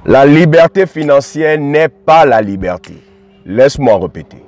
La liberté financière n'est pas la liberté. Laisse-moi répéter.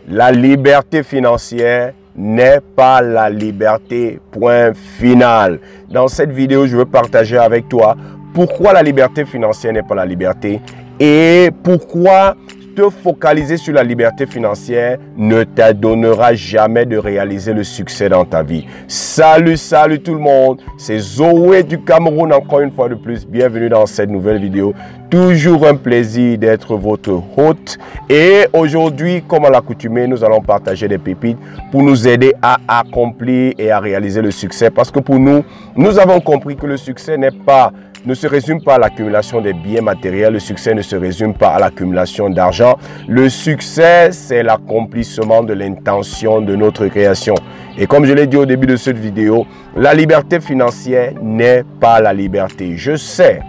La liberté financière n'est pas la liberté, point final. Dans cette vidéo, je veux partager avec toi pourquoi la liberté financière n'est pas la liberté et pourquoi te focaliser sur la liberté financière ne t'adonnera jamais de réaliser le succès dans ta vie. Salut tout le monde, c'est Zoé du Cameroun encore une fois de plus. Bienvenue dans cette nouvelle vidéo. Toujours un plaisir d'être votre hôte. Et aujourd'hui, comme à l'accoutumée, nous allons partager des pépites pour nous aider à accomplir et à réaliser le succès. Parce que pour nous, nous avons compris que le succès ne se résume pas à l'accumulation des biens matériels. Le succès ne se résume pas à l'accumulation d'argent. Le succès, c'est l'accomplissement de l'intention de notre création. Et comme je l'ai dit au début de cette vidéo, la liberté financière n'est pas la liberté. Je sais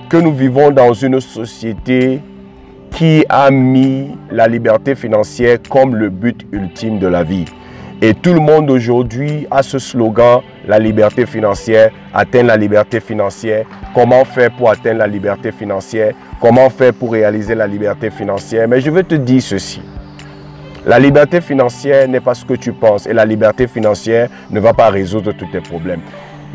que nous vivons dans une société qui a mis la liberté financière comme le but ultime de la vie. Et tout le monde aujourd'hui a ce slogan, la liberté financière, atteindre la liberté financière. Comment faire pour atteindre la liberté financière? Comment faire pour réaliser la liberté financière? Mais je veux te dire ceci. La liberté financière n'est pas ce que tu penses et la liberté financière ne va pas résoudre tous tes problèmes.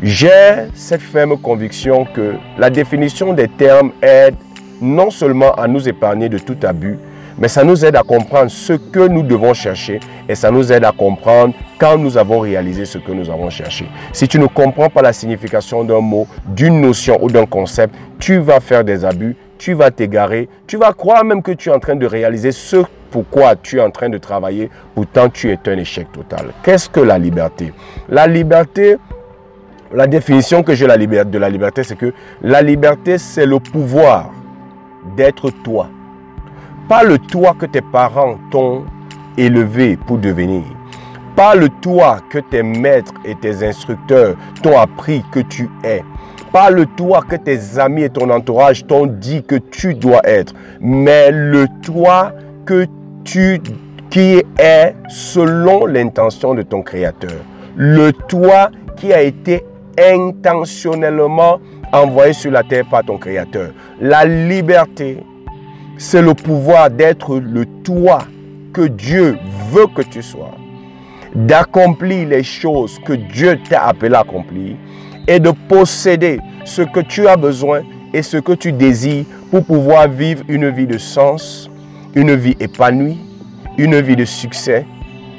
J'ai cette ferme conviction que la définition des termes aide non seulement à nous épargner de tout abus, mais ça nous aide à comprendre ce que nous devons chercher et ça nous aide à comprendre quand nous avons réalisé ce que nous avons cherché. Si tu ne comprends pas la signification d'un mot, d'une notion ou d'un concept, tu vas faire des abus, tu vas t'égarer, tu vas croire même que tu es en train de réaliser ce pourquoi tu es en train de travailler, pourtant tu es un échec total. Qu'est-ce que la liberté? La liberté, la définition que j'ai de la liberté, c'est que la liberté, c'est le pouvoir d'être toi. Pas le toi que tes parents t'ont élevé pour devenir. Pas le toi que tes maîtres et tes instructeurs t'ont appris que tu es. Pas le toi que tes amis et ton entourage t'ont dit que tu dois être. Mais le toi qui est selon l'intention de ton créateur. Le toi qui a été intentionnellement envoyé sur la terre par ton créateur. La liberté, c'est le pouvoir d'être le toi que Dieu veut que tu sois, d'accomplir les choses que Dieu t'a appelé à accomplir et de posséder ce que tu as besoin et ce que tu désires pour pouvoir vivre une vie de sens, une vie épanouie, une vie de succès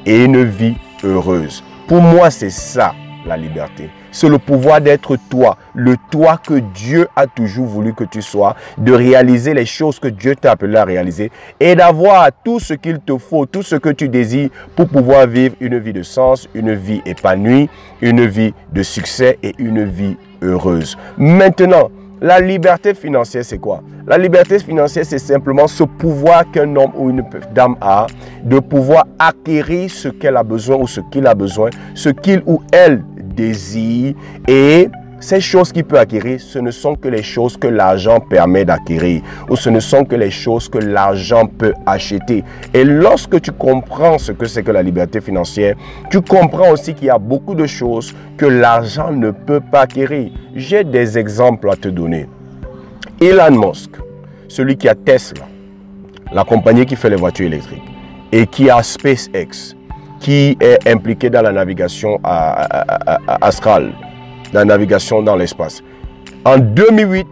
et une vie heureuse. Pour moi, c'est ça la liberté. C'est le pouvoir d'être toi, le toi que Dieu a toujours voulu que tu sois, de réaliser les choses que Dieu t'a appelé à réaliser et d'avoir tout ce qu'il te faut, tout ce que tu désires pour pouvoir vivre une vie de sens, une vie épanouie, une vie de succès et une vie heureuse. Maintenant, la liberté financière, c'est quoi? La liberté financière, c'est simplement ce pouvoir qu'un homme ou une dame a de pouvoir acquérir ce qu'elle a besoin ou ce qu'il a besoin, ce qu'il ou elle désire. Et ces choses qu'il peut acquérir, ce ne sont que les choses que l'argent permet d'acquérir ou ce ne sont que les choses que l'argent peut acheter. Et lorsque tu comprends ce que c'est que la liberté financière, tu comprends aussi qu'il y a beaucoup de choses que l'argent ne peut pas acquérir. J'ai des exemples à te donner. Elon Musk, celui qui a Tesla, la compagnie qui fait les voitures électriques, et qui a SpaceX, qui est impliqué dans la navigation astrale, la navigation dans l'espace. En 2008,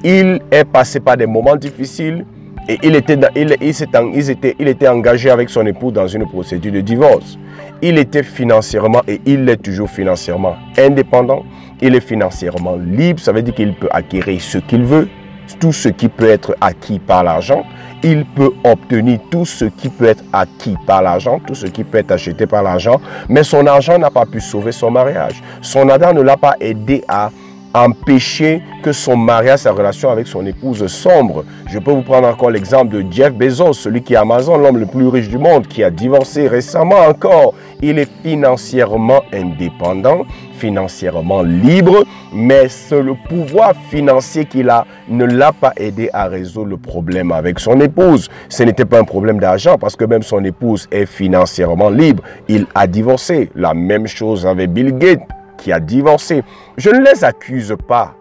il est passé par des moments difficiles et il était engagé avec son épouse dans une procédure de divorce. Il était financièrement et il est toujours financièrement indépendant. Il est financièrement libre, ça veut dire qu'il peut acquérir ce qu'il veut, tout ce qui peut être acquis par l'argent. Il peut obtenir tout ce qui peut être acquis par l'argent, tout ce qui peut être acheté par l'argent, mais son argent n'a pas pu sauver son mariage. Son argent ne l'a pas aidé à empêcher que son mariage, sa relation avec son épouse sombre. Je peux vous prendre encore l'exemple de Jeff Bezos, celui qui est Amazon, l'homme le plus riche du monde, qui a divorcé récemment encore. Il est financièrement indépendant, financièrement libre, mais le pouvoir financier qu'il a ne l'a pas aidé à résoudre le problème avec son épouse. Ce n'était pas un problème d'argent parce que même son épouse est financièrement libre. Il a divorcé. La même chose avec Bill Gates qui a divorcé. Je ne les accuse pas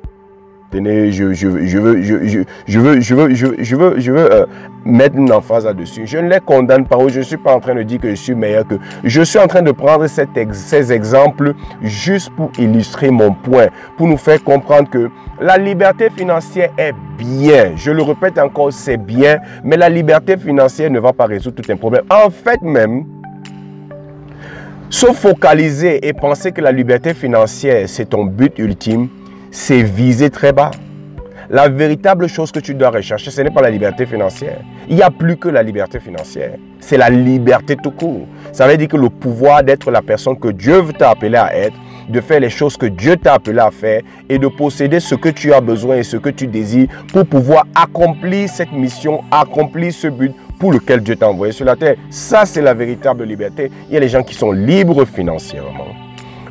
Tenez, je veux mettre une emphase là-dessus. Je ne les condamne pas, je ne suis pas en train de dire que je suis meilleur que. Je suis en train de prendre ces exemples juste pour illustrer mon point, pour nous faire comprendre que la liberté financière est bien. Je le répète encore, c'est bien, mais la liberté financière ne va pas résoudre tous tes problèmes. En fait même, se focaliser et penser que la liberté financière, c'est ton but ultime, c'est viser très bas. La véritable chose que tu dois rechercher, ce n'est pas la liberté financière. Il n'y a plus que la liberté financière. C'est la liberté tout court. Ça veut dire que le pouvoir d'être la personne que Dieu t'a appelé à être, de faire les choses que Dieu t'a appelé à faire et de posséder ce que tu as besoin et ce que tu désires pour pouvoir accomplir cette mission, accomplir ce but pour lequel Dieu t'a envoyé sur la terre. Ça, c'est la véritable liberté. Il y a des gens qui sont libres financièrement,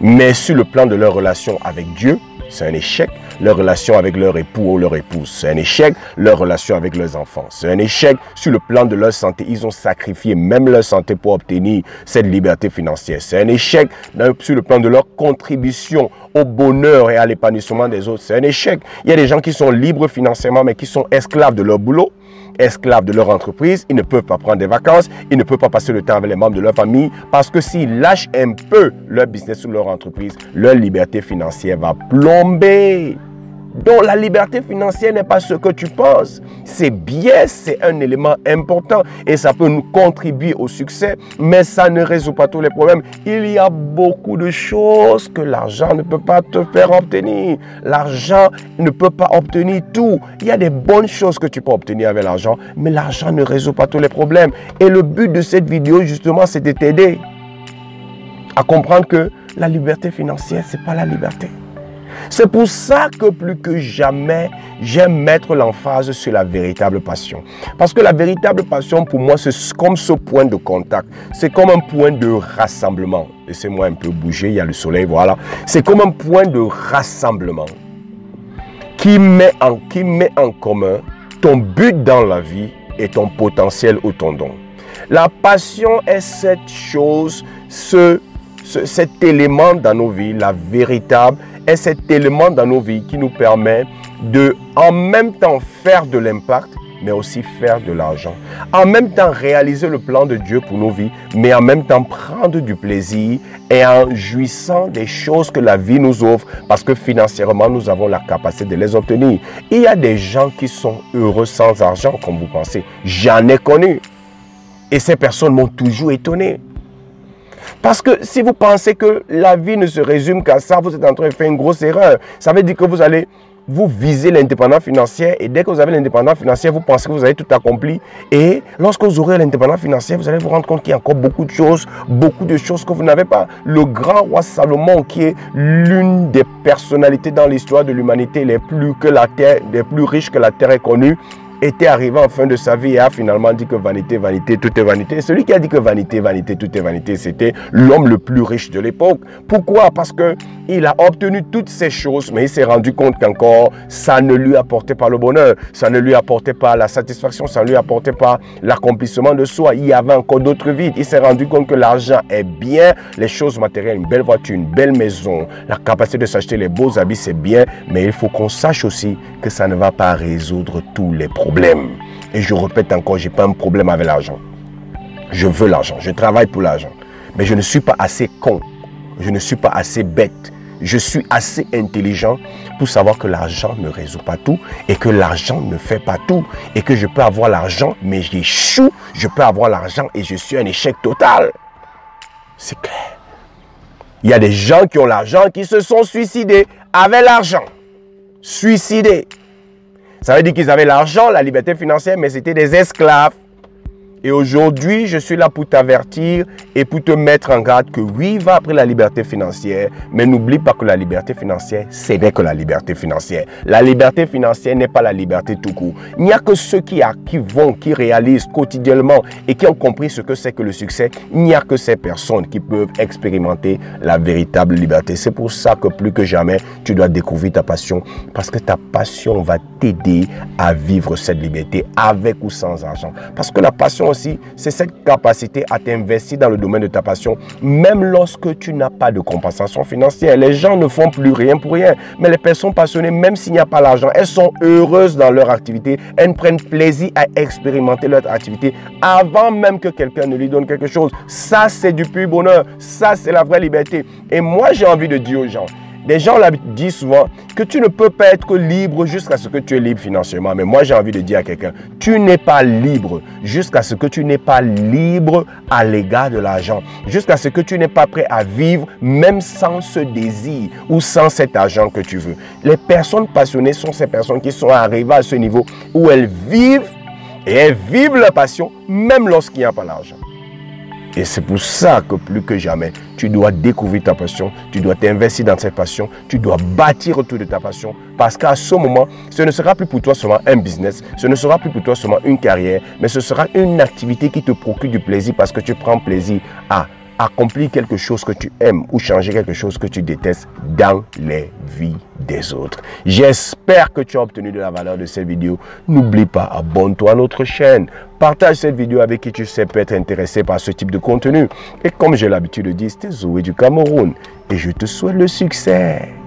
mais sur le plan de leur relation avec Dieu, c'est un échec. Leur relation avec leur époux ou leur épouse, c'est un échec. Leur relation avec leurs enfants, c'est un échec. Sur le plan de leur santé, ils ont sacrifié même leur santé pour obtenir cette liberté financière. C'est un échec. Sur le plan de leur contribution au bonheur et à l'épanouissement des autres, c'est un échec. Il y a des gens qui sont libres financièrement, mais qui sont esclaves de leur boulot, esclaves de leur entreprise. Ils ne peuvent pas prendre des vacances, ils ne peuvent pas passer le temps avec les membres de leur famille, parce que s'ils lâchent un peu leur business ou leur entreprise, leur liberté financière va plomber. Donc la liberté financière n'est pas ce que tu penses. C'est bien, c'est un élément important et ça peut nous contribuer au succès, mais ça ne résout pas tous les problèmes. Il y a beaucoup de choses que l'argent ne peut pas te faire obtenir. L'argent ne peut pas obtenir tout. Il y a des bonnes choses que tu peux obtenir avec l'argent, mais l'argent ne résout pas tous les problèmes. Et le but de cette vidéo, justement, c'est de t'aider à comprendre que la liberté financière, ce n'est pas la liberté. C'est pour ça que plus que jamais, j'aime mettre l'emphase sur la véritable passion. Parce que la véritable passion, pour moi, c'est comme ce point de contact. C'est comme un point de rassemblement. Laissez-moi un peu bouger, il y a le soleil, voilà. C'est comme un point de rassemblement qui met en commun ton but dans la vie et ton potentiel ou ton don. La passion est cette chose, cet élément dans nos vies, la véritable, est cet élément dans nos vies qui nous permet de, en même temps, faire de l'impact, mais aussi faire de l'argent. En même temps, réaliser le plan de Dieu pour nos vies, mais en même temps, prendre du plaisir et en jouissant des choses que la vie nous offre, parce que financièrement, nous avons la capacité de les obtenir. Il y a des gens qui sont heureux sans argent, comme vous pensez. J'en ai connu. Et ces personnes m'ont toujours étonné. Parce que si vous pensez que la vie ne se résume qu'à ça, vous êtes en train de faire une grosse erreur. Ça veut dire que vous visez l'indépendance financière et dès que vous avez l'indépendance financière, vous pensez que vous avez tout accompli. Et lorsque vous aurez l'indépendance financière, vous allez vous rendre compte qu'il y a encore beaucoup de choses que vous n'avez pas. Le grand roi Salomon, qui est l'une des personnalités dans l'histoire de l'humanité les plus riches que la terre ait connue, était arrivé en fin de sa vie et a finalement dit que vanité, vanité, tout est vanité. Et celui qui a dit que vanité, vanité, tout est vanité, c'était l'homme le plus riche de l'époque. Pourquoi? Parce qu'il a obtenu toutes ces choses, mais il s'est rendu compte qu'encore, ça ne lui apportait pas le bonheur, ça ne lui apportait pas la satisfaction, ça ne lui apportait pas l'accomplissement de soi. Il y avait encore d'autres vides. Il s'est rendu compte que l'argent est bien, les choses matérielles, une belle voiture, une belle maison, la capacité de s'acheter les beaux habits, c'est bien, mais il faut qu'on sache aussi que ça ne va pas résoudre tous les problèmes. Et je répète encore, je n'ai pas un problème avec l'argent. Je veux l'argent, je travaille pour l'argent. Mais je ne suis pas assez con, je ne suis pas assez bête. Je suis assez intelligent pour savoir que l'argent ne résout pas tout et que l'argent ne fait pas tout. Et que je peux avoir l'argent, mais j'échoue. Je peux avoir l'argent et je suis un échec total. C'est clair. Il y a des gens qui ont l'argent qui se sont suicidés avec l'argent. Suicidés. Ça veut dire qu'ils avaient l'argent, la liberté financière, mais c'était des esclaves. Et aujourd'hui, je suis là pour t'avertir et pour te mettre en garde que oui, va après la liberté financière, mais n'oublie pas que la liberté financière, ce n'est que la liberté financière. La liberté financière n'est pas la liberté tout court. Il n'y a que ceux qui réalisent quotidiennement et qui ont compris ce que c'est que le succès. Il n'y a que ces personnes qui peuvent expérimenter la véritable liberté. C'est pour ça que plus que jamais, tu dois découvrir ta passion, parce que ta passion va t'aider à vivre cette liberté avec ou sans argent. Parce que la passion aussi, c'est cette capacité à t'investir dans le domaine de ta passion, même lorsque tu n'as pas de compensation financière. Les gens ne font plus rien pour rien, mais les personnes passionnées, même s'il n'y a pas l'argent, elles sont heureuses dans leur activité, elles prennent plaisir à expérimenter leur activité avant même que quelqu'un ne lui donne quelque chose. Ça, c'est du pur bonheur. Ça, c'est la vraie liberté. Et moi, j'ai envie de dire aux gens, des gens disent souvent que tu ne peux pas être libre jusqu'à ce que tu es libre financièrement. Mais moi, j'ai envie de dire à quelqu'un, tu n'es pas libre jusqu'à ce que tu n'es pas libre à l'égard de l'argent. Jusqu'à ce que tu n'es pas prêt à vivre même sans ce désir ou sans cet argent que tu veux. Les personnes passionnées sont ces personnes qui sont arrivées à ce niveau où elles vivent et elles vivent leur passion même lorsqu'il n'y a pas l'argent. Et c'est pour ça que plus que jamais, tu dois découvrir ta passion, tu dois t'investir dans cette passion, tu dois bâtir autour de ta passion. Parce qu'à ce moment, ce ne sera plus pour toi seulement un business, ce ne sera plus pour toi seulement une carrière, mais ce sera une activité qui te procure du plaisir parce que tu prends plaisir à accomplir quelque chose que tu aimes ou changer quelque chose que tu détestes dans les vies des autres. J'espère que tu as obtenu de la valeur de cette vidéo. N'oublie pas, abonne-toi à notre chaîne. Partage cette vidéo avec qui tu sais peut être intéressé par ce type de contenu. Et comme j'ai l'habitude de dire, c'était Zoé du Cameroun et je te souhaite le succès.